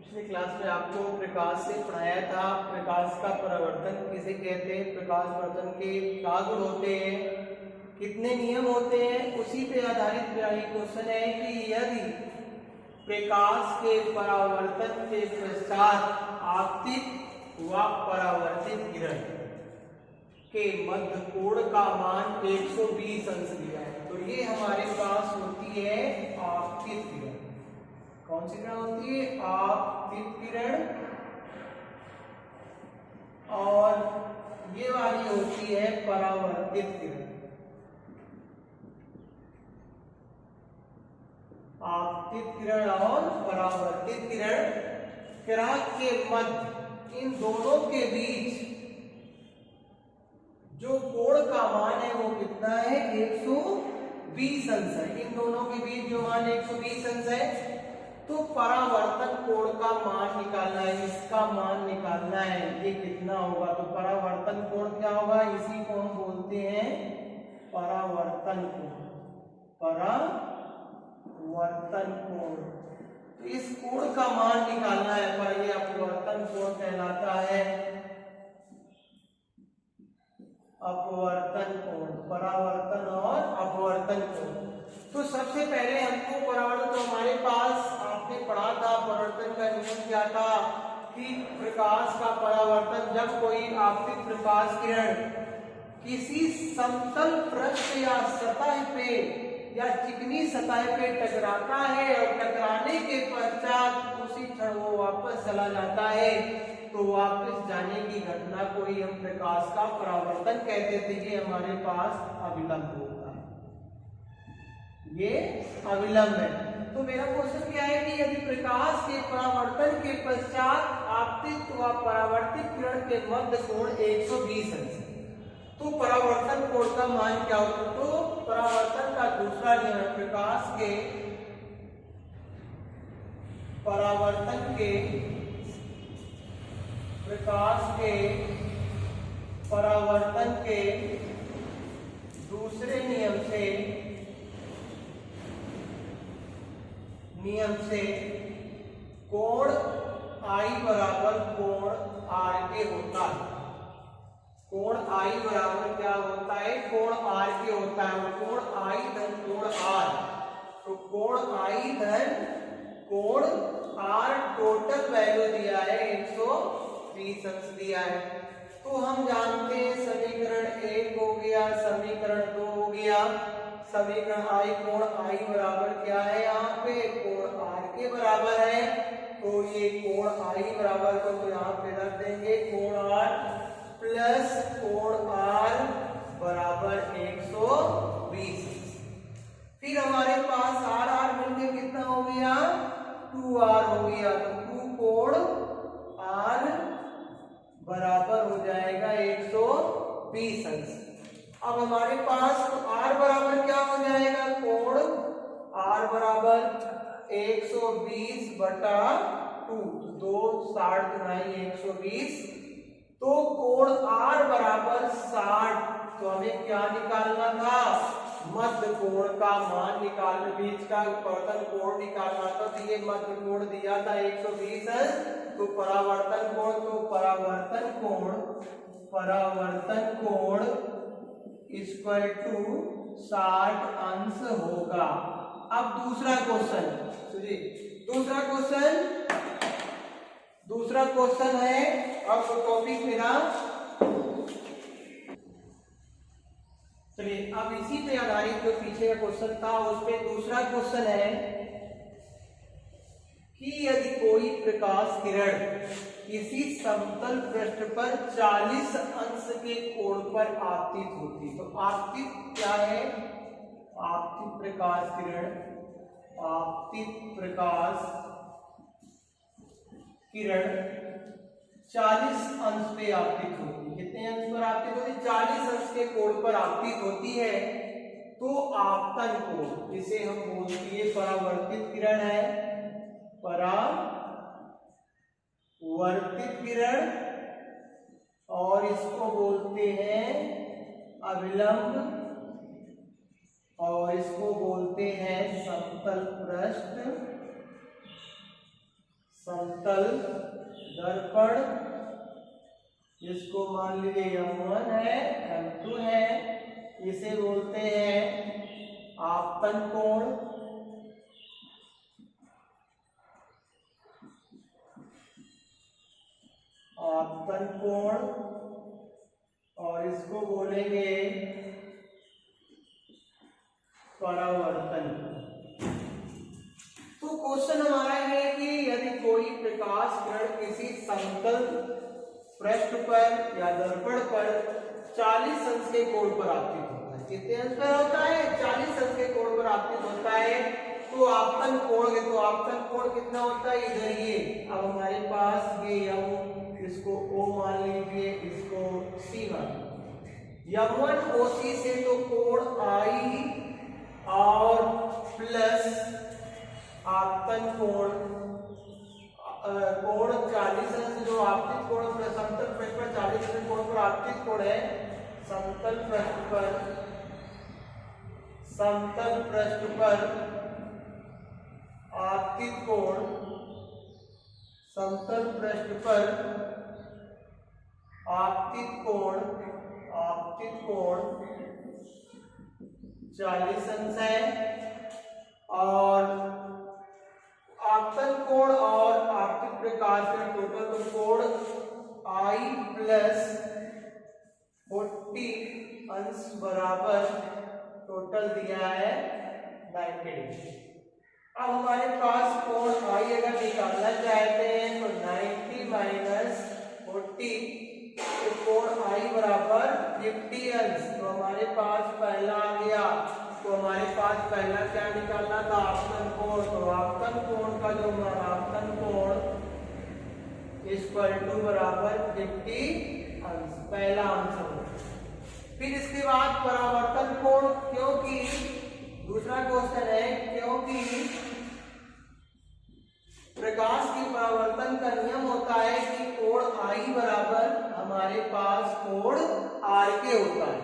पिछले क्लास में आपको प्रकाश से पढ़ाया था, प्रकाश का परावर्तन किसे कहते हैं, प्रकाश परावर्तन के क्या गुण होते हैं, कितने नियम होते हैं। उसी पे आधारित मेरा ये क्वेश्चन है कि यदि प्रकाश के परावर्तन के पश्चात आपतित व परावर्तित किरण के मध्य कोण का मान 120 अंश दिया है, तो ये हमारे पास होती है आपतित किरण। कौन सी किरण होती है? आपतित किरण। और ये वाली होती है परावर्तित किरण। आपतित किरण और परावर्तित किरण के मध्य इन दोनों के बीच जो कोण का मान है वो कितना है? 120 अंश है। इन दोनों के बीच जो मान 120 अंश है, तो परावर्तन कोण का मान निकालना है, इसका मान निकालना है, ये कितना होगा। तो परावर्तन कोण क्या होगा? इसी को हम बोलते हैं परावर्तन कोण। परावर्तन कोण, तो इस कोण का मान निकालना है, पर ये अपवर्तन कोण कहलाता है। अपवर्तन कोण, परावर्तन और अपवर्तन कोण। तो सबसे पहले हमको परावर्तन, तो हमारे पास आपने पढ़ा था परावर्तन का नियम क्या था कि प्रकाश का परावर्तन, जब कोई आपतित प्रकाश किरण किसी समतल पृष्ठ या सतह पे या चिकनी सतह पे टकराता है और टकराने के पश्चात उसी क्षण वो वापस चला जाता है, तो वापस जाने की घटना को ही हम प्रकाश का परावर्तन कहते थे। ये हमारे पास अविलंब होता है, ये अविलंब है। तो मेरा क्वेश्चन क्या है कि यदि प्रकाश के परावर्तन के पश्चात आपतित व परावर्तित किरण के मध्य कोण 120 अंश है, तो परावर्तन कोण का मान क्या होगा? तो परावर्तन का दूसरा नियम है, प्रकाश के परावर्तन के दूसरे नियम से कोण I बराबर कोण R के होता है। कोण I बराबर क्या होता है? कोण R के होता है। कोण I धन कोण R, तो कोण I धन कोण R टोटल वैल्यू दिया है 120 अंश दिया है। तो हम जानते हैं समीकरण 1 हो गया, समीकरण 2 हो गया, समीकरण I कोण I बराबर क्या है? यहाँ पे कोण R के बराबर है, तो ये कोण I बराबर को तो यहाँ पे रख देंगे कोण R प्लस कोण R बराबर 120। फिर हमारे पास R मिलके कितना हो गया? 2R हो गया, तो 2 कोण R बराबर हो जाएगा 120 अंश। अब हमारे पास तो R बराबर क्या हो जाएगा? कोण R बराबर 120 बटा 2, 2 60 गुणाई 120, तो कोण R बराबर 60। तो हमें क्या निकालना था? मध्य कोण का मान निकालना, बीच का परावर्तन कोण निकालना था। तो ये मध्य कोण दिया था 120 अंश, तो परावर्तन कोण, तो परावर्तन कोण इक्वल टू 60 अंश होगा। अब दूसरा क्वेश्चन, दूसरा क्वेश्चन है, अब टॉपिक मेरा, चलिए अब इसी पे आधारित जो पीछे का क्वेश्चन था उस पे दूसरा क्वेश्चन है कि यदि कोई प्रकाश किरण किसी समतल पृष्ठ पर 40 अंश के कोण पर आपतित होती, तो आपतित क्या है? आपतित प्रकाश किरण, आपतित प्रकाश किरण 40 अंश पे आपतित होती है। कितने अंश पर आपतित होती है? 40 अंश के कोण पर आपतित होती है, तो आपतन कोण, जिसे हम बोलते हैं परावर्तित किरण है, परावर्तित किरण, और इसको बोलते हैं अविलंब, और इसको बोलते हैं समतल पृष्ठ समतल दर्पण, इसको मान लीजिए M1 है, M2 है, इसे बोलते हैं आपतन कोण। आपतन कोण, और इसको बोलेंगे परावर्तन। तो क्वेश्चन हमारा है कि यदि कोई प्रकाश किरण किसी समतल पृष्ठ पर या दर्पण पर 40 अंश के कोण पर आपतित होता है, कितने अंश पर होता है? 40 अंश के कोण पर आपतित होता है, तो आपतन कोण है, तो आपतन कोण कितना होता है? इधर ये, अब हमारे पास ये M, इसको O मान लीजिए, इसको C मान लीजिए। M1 OC से तो कोण I और प्लस आपतन कोण, कोण 40 अंश, जो आपतित कोण समतल पृष्ठ पर 40 अंश कोण पर आपतित कोण है, समतल पृष्ठ पर, समतल पृष्ठ पर आपतित कोण, समतल पृष्ठ पर आपतित कोण, आपतित कोण 40 अंश है, और आपतन कोण और आपतित प्रकाश का टोटल कोण I प्लस 40 अंश बराबर टोटल दिया है 90 डिग्री। अब हमारे पास कोण I अगर निकालना चाहते हैं तो 90 माइनस 40, तो कोण I बराबर 50 अंश। तो हमारे पास पहला आ गया, तो हमारे पास पहला क्या निकालना था? आपतन कोण। तो आपतन कोण का जो आपतन कोण इक्वल टू बराबर 50 अंश, पहला आंसर। फिर इसके बाद परावर्तन कोण, क्योंकि दूसरा क्वेश्चन है, क्योंकि प्रकाश की परावर्तन का नियम होता है कि कोण I बराबर हमारे पास कोण R के होता है।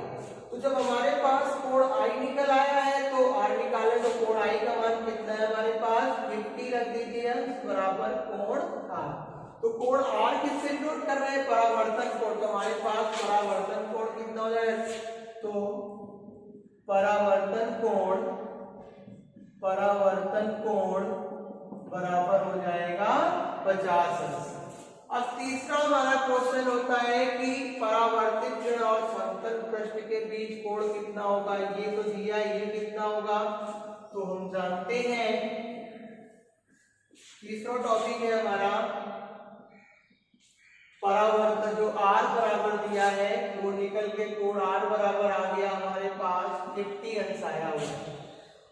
तो जब हमारे पास कोण I निकल आया है तो R निकाले, तो कोण I का मान कितना है हमारे पास? 50 रख दीजिए अंश बराबर कोण R। तो कोण R किससे डिनोट कर रहे हैं? परावर्तन कोण। तो हमारे पास परावर्तन कोण कितना हो जाएगा? तो परावर्तन कोण, परावर्तन कोण बराबर हो जाएगा 50 अंश। अब तीसरा हमारा क्वेश्चन होता है कि परावर्तित किरण और समतल पृष्ठ के बीच कोण कितना होगा? ये तो दिया, ये कितना होगा? तो हम जानते हैं, तीसरा टॉपिक है हमारा परावर्तन, जो R बराबर दिया है वो निकल के कोण R बराबर आ गया हमारे पास 50 अंश आया हुआ।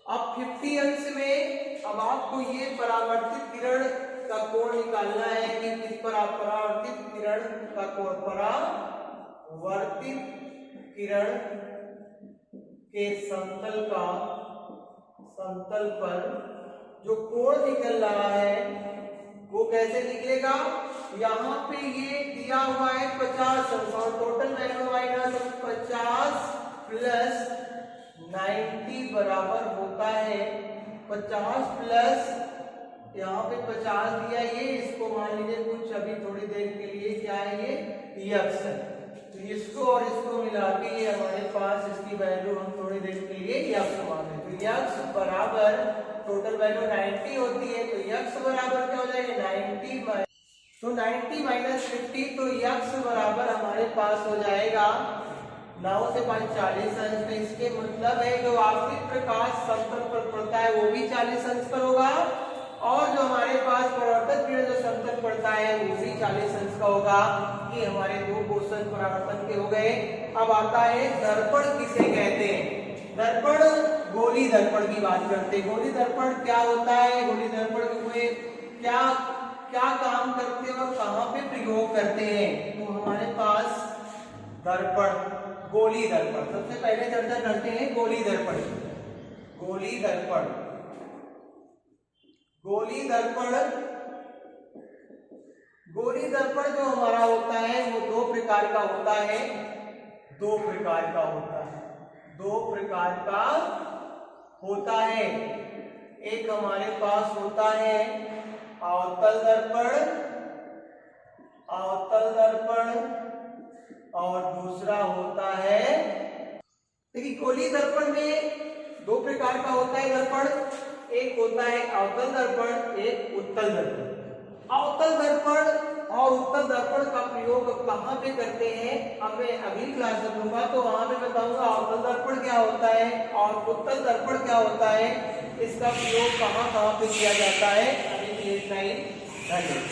अब 50 अंश में अब आपको ये परावर्तित किरण का कोण निकालना है कि किस पर आप परावर्तित किरण का कोण, परावर्तित किरण के समतल का, समतल पर जो कोण निकल रहा है वो कैसे निकलेगा? यहाँ पे ये दिया हुआ है 50 अंश, और टोटल वैल्यू आएगा तो 50 प्लस 90 बराबर होता है 50 प्लस, यहाँ पे 50 दिया, ये इसको मान लीजिए कुछ अभी थोड़ी देर के लिए क्या है, ये यक्स है। तो इसको और इसको मिला के ये हमारे पास इसकी वैल्यू हम थोड़ी देर के लिए यक्स मान लें। तो यक्स बराबर टोटल वैल्यू 90 होती है, तो यक्स बराबर क्या हो जाएगा? 90 तो 90 माइनस 50, तो यक्स बराबर हमारे पास हो जाएगा 9 से 5 40 अंश। तो इसके मतलब है जो आपतित प्रकाश समतल पर पड़ता है वो भी 40 अंश पर होगा, और जो हमारे पास परावर्तित किरण जो समतल पड़ता है वो भी 40 अंश का होगा। ये हमारे दो क्वेश्चन परावर्तन के हो गए। अब आता है दर्पण किसे कहते हैं? दर्पण, गोली दर्पण की बात करते हैं। गोली दर्पण क्या होता है? गोली दर्पण में क्या क्या काम करते हैं और कहाँ पे प्रयोग करते हैं? तो हमारे पास दर्पण, गोली दर्पण, सबसे पहले चर्चा करते हैं गोली दर्पण। गोली दर्पण, गोली दर्पण, गोली दर्पण जो हमारा होता है वो दो प्रकार का होता है, दो प्रकार का होता है, दो प्रकार का होता है। एक हमारे पास होता है अवतल दर्पण, अवतल दर्पण, और दूसरा होता है, देखिए गोलीय दर्पण में दो प्रकार का होता है दर्पण, एक होता है अवतल दर्पण, एक उत्तल दर्पण। अवतल दर्पण और उत्तल दर्पण का प्रयोग कहाँ पे करते हैं, अब मैं अगली क्लास में लूंगा तो वहां पे बताऊंगा अवतल दर्पण क्या होता है और उत्तल दर्पण क्या होता है, इसका प्रयोग कहाँ कहाँ पे किया जाता है। अभी के लिए इतना ही, धन्यवाद।